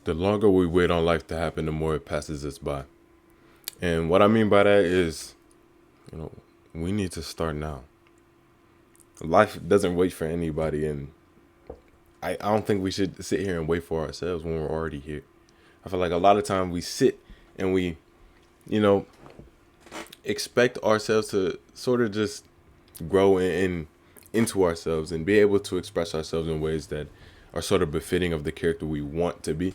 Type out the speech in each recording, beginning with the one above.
The longer we wait on life to happen, the more it passes us by. And what I mean by that is, you know, we need to start now. Life doesn't wait for anybody, and I don't think we should sit here and wait for ourselves when we're already here. I feel like a lot of time we sit and we, you know, expect ourselves to sort of just grow into ourselves and be able to express ourselves in ways that are sort of befitting of the character we want to be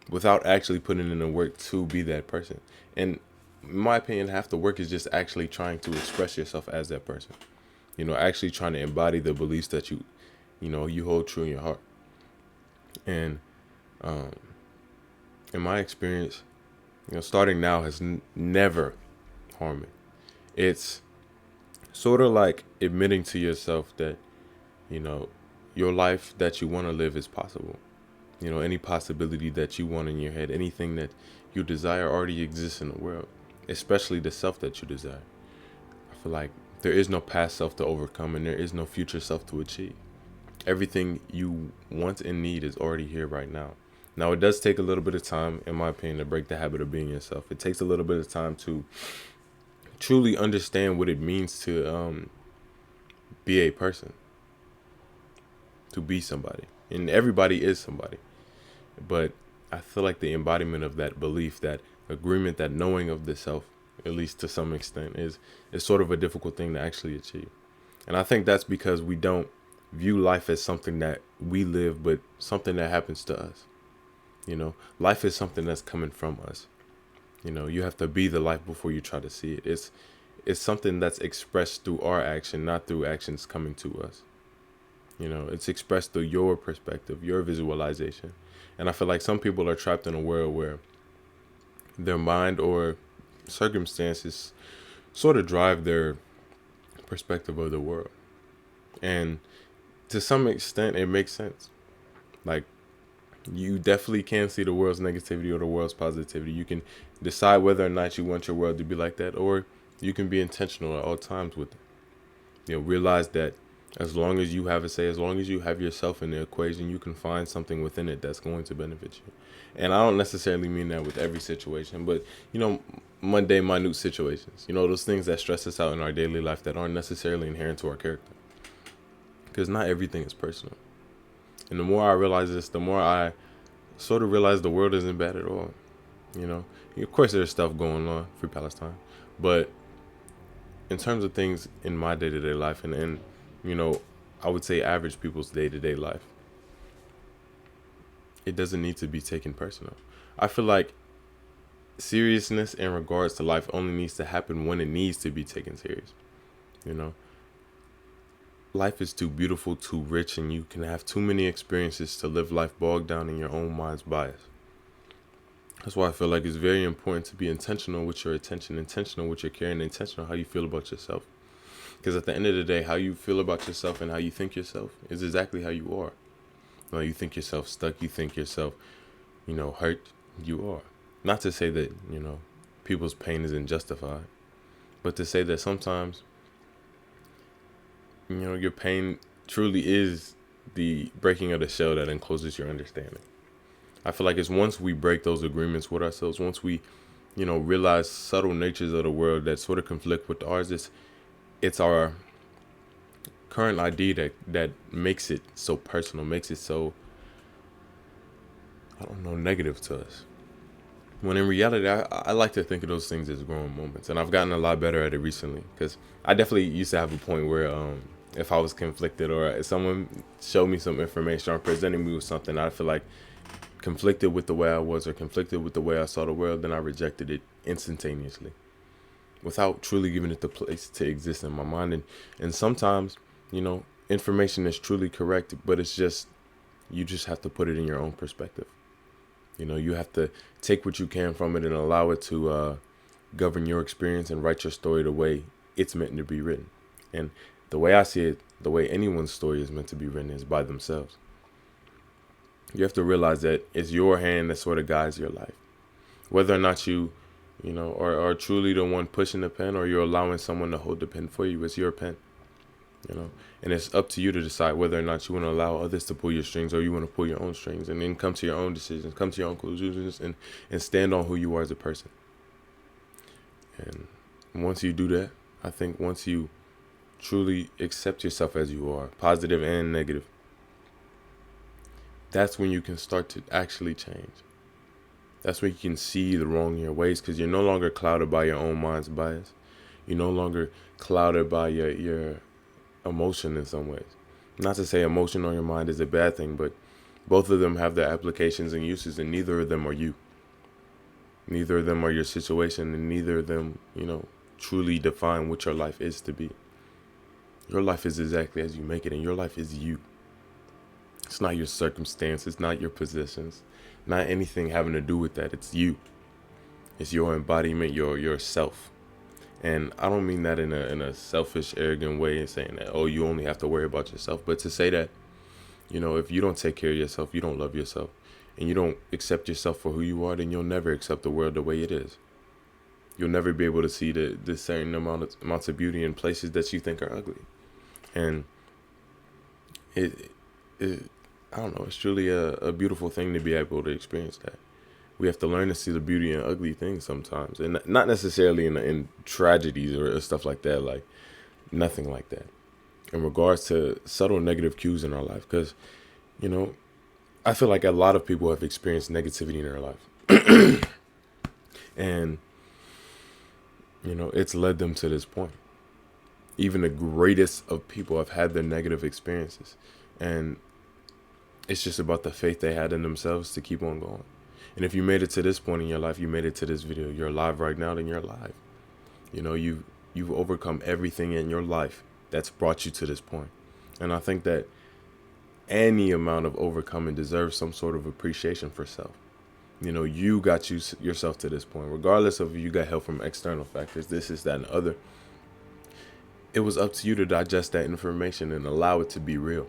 without actually putting in the work to be that person. And in my opinion, half the work is just actually trying to express yourself as that person. Actually trying to embody the beliefs that you hold true in your heart. And in my experience, starting now has never harmed me. It's sort of like admitting to yourself that, you know, your life that you want to live is possible. Any possibility that you want in your head, anything that you desire already exists in the world, especially the self that you desire. I feel like there is no past self to overcome and there is no future self to achieve. Everything you want and need is already here right now. Now, it does take a little bit of time, in my opinion, to break the habit of being yourself. It takes a little bit of time to truly understand what it means to be a person, to be somebody. And everybody is somebody. But I feel like the embodiment of that belief, that agreement, that knowing of the self, at least to some extent, is sort of a difficult thing to actually achieve. And I think that's because we don't view life as something that we live, but something that happens to us. Life is something that's coming from us. You have to be the life before you try to see it. It's something that's expressed through our action, not through actions coming to us. It's expressed through your perspective, your visualization. And I feel like some people are trapped in a world where their mind or circumstances sort of drive their perspective of the world. And to some extent, it makes sense. Like, you definitely can see the world's negativity or the world's positivity. You can decide whether or not you want your world to be like that, or you can be intentional at all times with it. Realize that as long as you have a say, as long as you have yourself in the equation, you can find something within it that's going to benefit you. And I don't necessarily mean that with every situation, but, mundane, minute situations. Those things that stress us out in our daily life that aren't necessarily inherent to our character. Because not everything is personal. And the more I realize this, the more I sort of realize the world isn't bad at all. Of course there's stuff going on, Free Palestine. But in terms of things in my day-to-day life and I would say average people's day-to-day life, it doesn't need to be taken personal. I feel like seriousness in regards to life only needs to happen when it needs to be taken serious. You know, life is too beautiful, too rich, and you can have too many experiences to live life bogged down in your own mind's bias. That's why I feel like it's very important to be intentional with your attention, intentional with your care, and intentional how you feel about yourself. Because at the end of the day, how you feel about yourself and how you think yourself is exactly how you are. You think yourself stuck, you think yourself, hurt, you are. Not to say that, people's pain isn't justified, but to say that sometimes, your pain truly is the breaking of the shell that encloses your understanding. I feel like it's once we break those agreements with ourselves, once we, realize subtle natures of the world that sort of conflict with ours, it's our current idea that makes it so personal, makes it so, I don't know, negative to us. When in reality, I like to think of those things as growing moments, and I've gotten a lot better at it recently. Because I definitely used to have a point where, if I was conflicted or if someone showed me some information or presented me with something, I feel like conflicted with the way I was or conflicted with the way I saw the world, then I rejected it instantaneously, without truly giving it the place to exist in my mind. And sometimes, information is truly correct, but it's just, you just have to put it in your own perspective. You have to take what you can from it and allow it to govern your experience and write your story the way it's meant to be written. And the way I see it, the way anyone's story is meant to be written is by themselves. You have to realize that it's your hand that sort of guides your life. Whether or not you, are truly the one pushing the pen or you're allowing someone to hold the pen for you, it's your pen. you know. And it's up to you to decide whether or not you want to allow others to pull your strings, or you want to pull your own strings, and then come to your own decisions, come to your own conclusions, and stand on who you are as a person. And once you do that, I think once you truly accept yourself as you are, positive and negative, that's when you can start to actually change. That's when you can see the wrong in your ways, because you're no longer clouded by your own mind's bias. You're no longer clouded by your emotion in some ways. Not to say emotion on your mind is a bad thing, but both of them have their applications and uses, and neither of them are you. Neither of them are your situation, and neither of them, truly define what your life is to be. Your life is exactly as you make it, and your life is you. It's not your circumstance. It's not your possessions. Not anything having to do with that. It's you. It's your embodiment, your self. And I don't mean that in a selfish, arrogant way, and saying that, oh, you only have to worry about yourself. But to say that, if you don't take care of yourself, you don't love yourself, and you don't accept yourself for who you are, then you'll never accept the world the way it is. You'll never be able to see the certain amounts of beauty in places that you think are ugly. And it I don't know, it's truly a beautiful thing to be able to experience that. We have to learn to see the beauty in ugly things sometimes, and not necessarily in tragedies or stuff like that, like nothing like that. In regards to subtle negative cues in our life, because, I feel like a lot of people have experienced negativity in their life. And, it's led them to this point. Even the greatest of people have had their negative experiences. And it's just about the faith they had in themselves to keep on going. And if you made it to this point in your life, you made it to this video, you're alive right now, then you're alive. You've overcome everything in your life that's brought you to this point. And I think that any amount of overcoming deserves some sort of appreciation for self. You got yourself to this point, regardless of if you got help from external factors, this, that, and the other. It was up to you to digest that information and allow it to be real.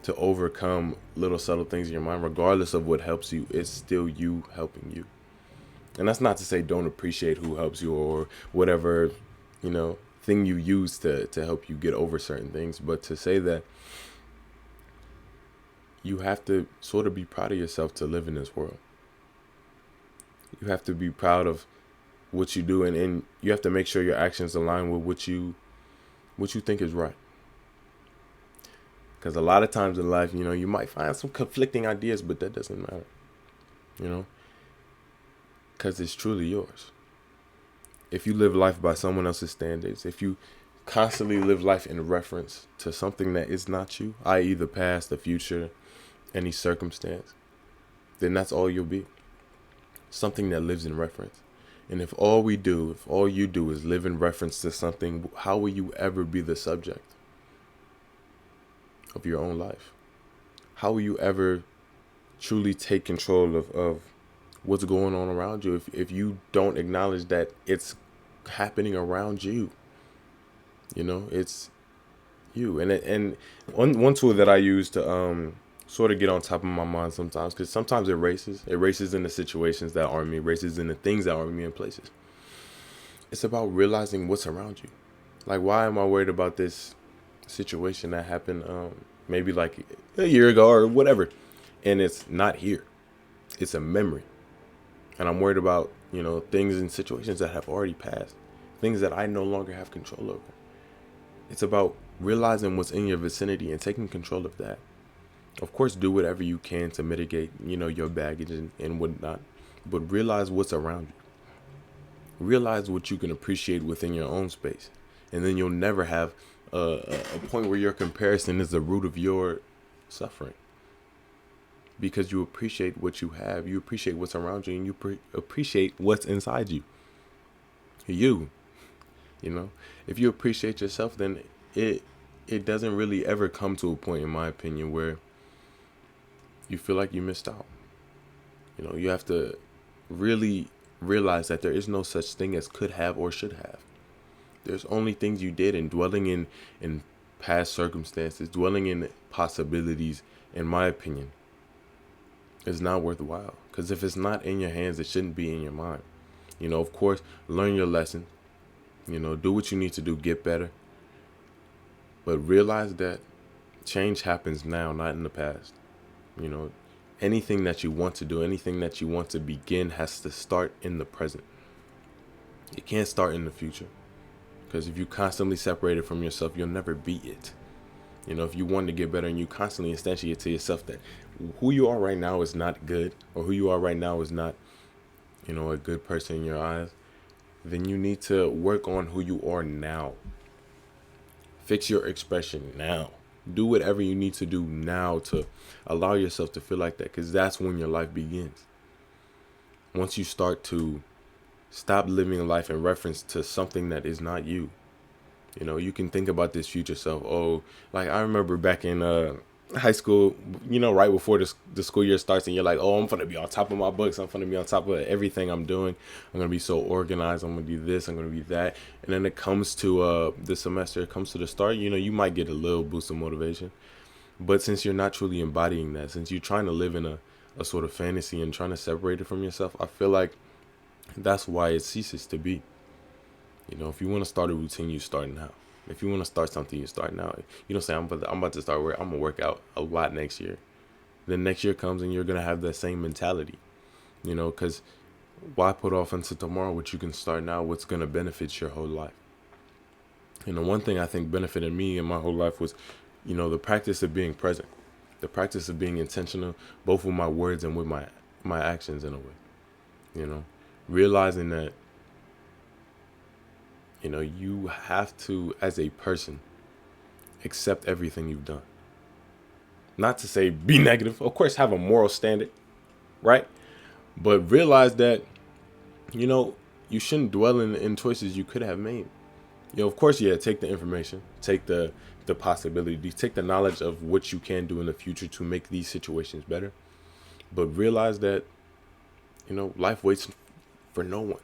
To overcome little subtle things in your mind, regardless of what helps you, it's still you helping you. And that's not to say don't appreciate who helps you or whatever, thing you use to help you get over certain things, but to say that you have to sort of be proud of yourself to live in this world. You have to be proud of what you do, and you have to make sure your actions align with what you think is right. Because a lot of times in life, you might find some conflicting ideas, but that doesn't matter, because it's truly yours. If you live life by someone else's standards, if you constantly live life in reference to something that is not you, i.e. the past, the future, any circumstance, then that's all you'll be. Something that lives in reference. And if all you do is live in reference to something, how will you ever be the subject of your own life? How will you ever truly take control of what's going on around you if you don't acknowledge that it's happening around you? It's you. And one tool that I use to sort of get on top of my mind sometimes, because sometimes it races in the situations that aren't me, races in the things that aren't me in places. It's about realizing what's around you. Like, why am I worried about this situation that happened maybe like a year ago or whatever, and it's not here? It's a memory. And I'm worried about, things and situations that have already passed, things that I no longer have control over. It's about realizing what's in your vicinity and taking control of that. Of course, do whatever you can to mitigate, your baggage and whatnot, but realize what's around you. Realize what you can appreciate within your own space. And then you'll never have a point where your comparison is the root of your suffering. Because you appreciate what you have, you appreciate what's around you, and you appreciate what's inside you. If you appreciate yourself, then it doesn't really ever come to a point, in my opinion, where you feel like you missed out. You have to really realize that there is no such thing as could have or should have. There's only things you did, and dwelling in past circumstances, dwelling in possibilities, in my opinion, is not worthwhile. Because if it's not in your hands, it shouldn't be in your mind. Of course, learn your lesson. Do what you need to do, get better. But realize that change happens now, not in the past. You know, anything that you want to do, anything that you want to begin has to start in the present. It can't start in the future. Because if you constantly separate it from yourself, you'll never be it. You know, if you want to get better and you constantly instantiate to yourself that who you are right now is not good, or who you are right now is not, a good person in your eyes, then you need to work on who you are now. Fix your expression now. Do whatever you need to do now to allow yourself to feel like that, because that's when your life begins. Once you start to stop living life in reference to something that is not you, you can think about this future self. Oh, like I remember back in high school, right before the school year starts, and you're like, oh, I'm going to be on top of my books. I'm going to be on top of everything I'm doing. I'm going to be so organized. I'm going to do this. I'm going to be that. And then it comes to the semester, it comes to the start, you might get a little boost of motivation. But since you're not truly embodying that, since you're trying to live in a sort of fantasy and trying to separate it from yourself, I feel like that's why it ceases to be. If you want to start a routine, you start now. If you want to start something, you start now. You don't say, I'm about to start I'm going to work out a lot next year. Then next year comes and you're going to have that same mentality, because why put off until tomorrow what you can start now, what's going to benefit your whole life? One thing I think benefited me in my whole life was, the practice of being present, the practice of being intentional, both with my words and with my actions in a way, realizing that, you have to, as a person, accept everything you've done. Not to say be negative, of course, have a moral standard, right? But realize that, you shouldn't dwell in choices you could have made. Of course, take the information, take the possibilities, take the knowledge of what you can do in the future to make these situations better. But realize that, life waits for no one.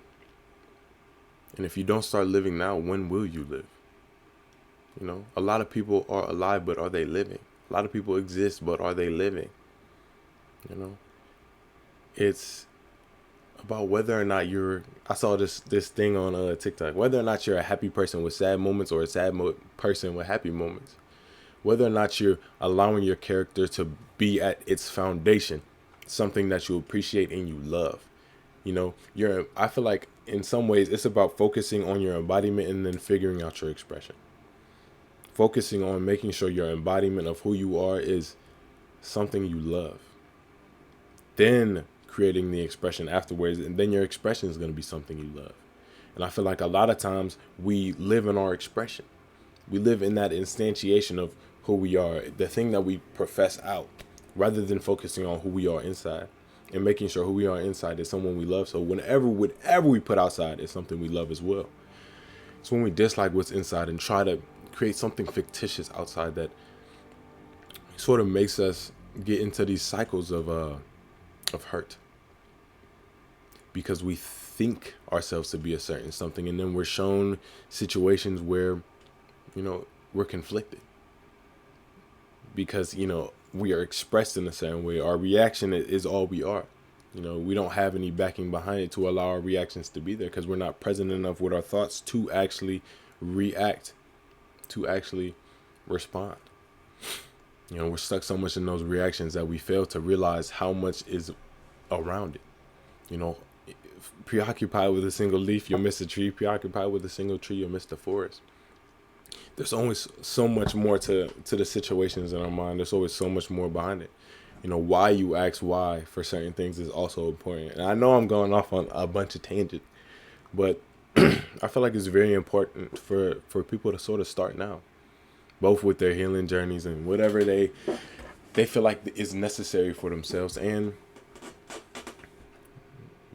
And if you don't start living now, when will you live? A lot of people are alive, but are they living? A lot of people exist, but are they living? It's about whether or not I saw this thing on TikTok, whether or not you're a happy person with sad moments or a sad person with happy moments. Whether or not you're allowing your character to be at its foundation, something that you appreciate and you love. I feel like in some ways it's about focusing on your embodiment and then figuring out your expression. Focusing on making sure your embodiment of who you are is something you love. Then creating the expression afterwards, and then your expression is going to be something you love. And I feel like a lot of times we live in our expression. We live in that instantiation of who we are, the thing that we profess out, rather than focusing on who we are inside. And making sure who we are inside is someone we love. So whatever we put outside is something we love as well. It's when we dislike what's inside and try to create something fictitious outside that sort of makes us get into these cycles of hurt. Because we think ourselves to be a certain something, and then we're shown situations where, we're conflicted. Because, we are expressed in a certain way. Our reaction is all we are. We don't have any backing behind it to allow our reactions to be there, because we're not present enough with our thoughts to actually react, to actually respond. We're stuck so much in those reactions that we fail to realize how much is around it. Preoccupied with a single leaf, you'll miss a tree. Preoccupied with a single tree, you'll miss the forest. There's always so much more to the situations in our mind. There's always so much more behind it. Why you ask why for certain things is also important. And I know I'm going off on a bunch of tangents, but I feel like it's very important for people to sort of start now, both with their healing journeys and whatever they feel like is necessary for themselves, and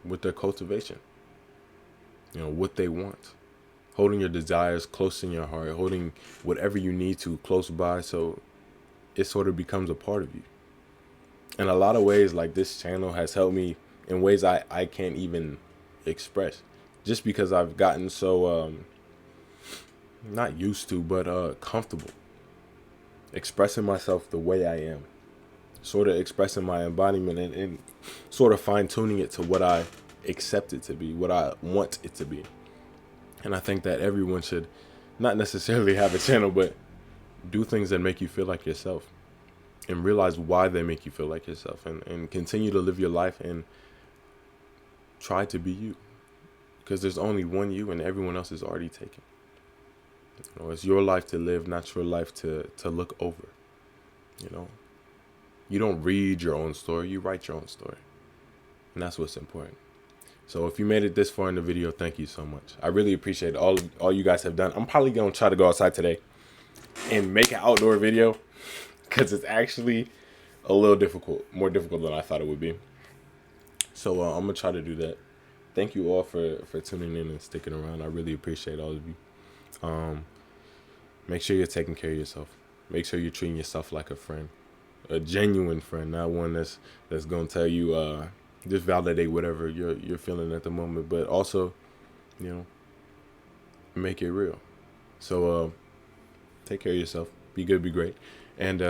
with their cultivation, what they want. Holding your desires close in your heart, holding whatever you need to close by, so it sort of becomes a part of you. In a lot of ways, like, this channel has helped me in ways I can't even express, just because I've gotten so not used to, but comfortable expressing myself the way I am, sort of expressing my embodiment and sort of fine-tuning it to what I accept it to be, what I want it to be. And I think that everyone should not necessarily have a channel, but do things that make you feel like yourself, and realize why they make you feel like yourself, and continue to live your life and try to be you, because there's only one you and everyone else is already taken. You know, it's your life to live, not your life to look over. You know, you don't read your own story, you write your own story, and that's what's important. So if you made it this far in the video, thank you so much. I really appreciate all you guys have done. I'm probably gonna try to go outside today and make an outdoor video, because it's actually a little difficult, more difficult than I thought it would be. So I'm gonna try to do that. Thank you all for tuning in and sticking around. I really appreciate all of you. Make sure you're taking care of yourself. Make sure you're treating yourself like a friend, a genuine friend, not one that's gonna tell you just validate whatever you're feeling at the moment, but also, you know, make it real. So take care of yourself. Be good, be great, and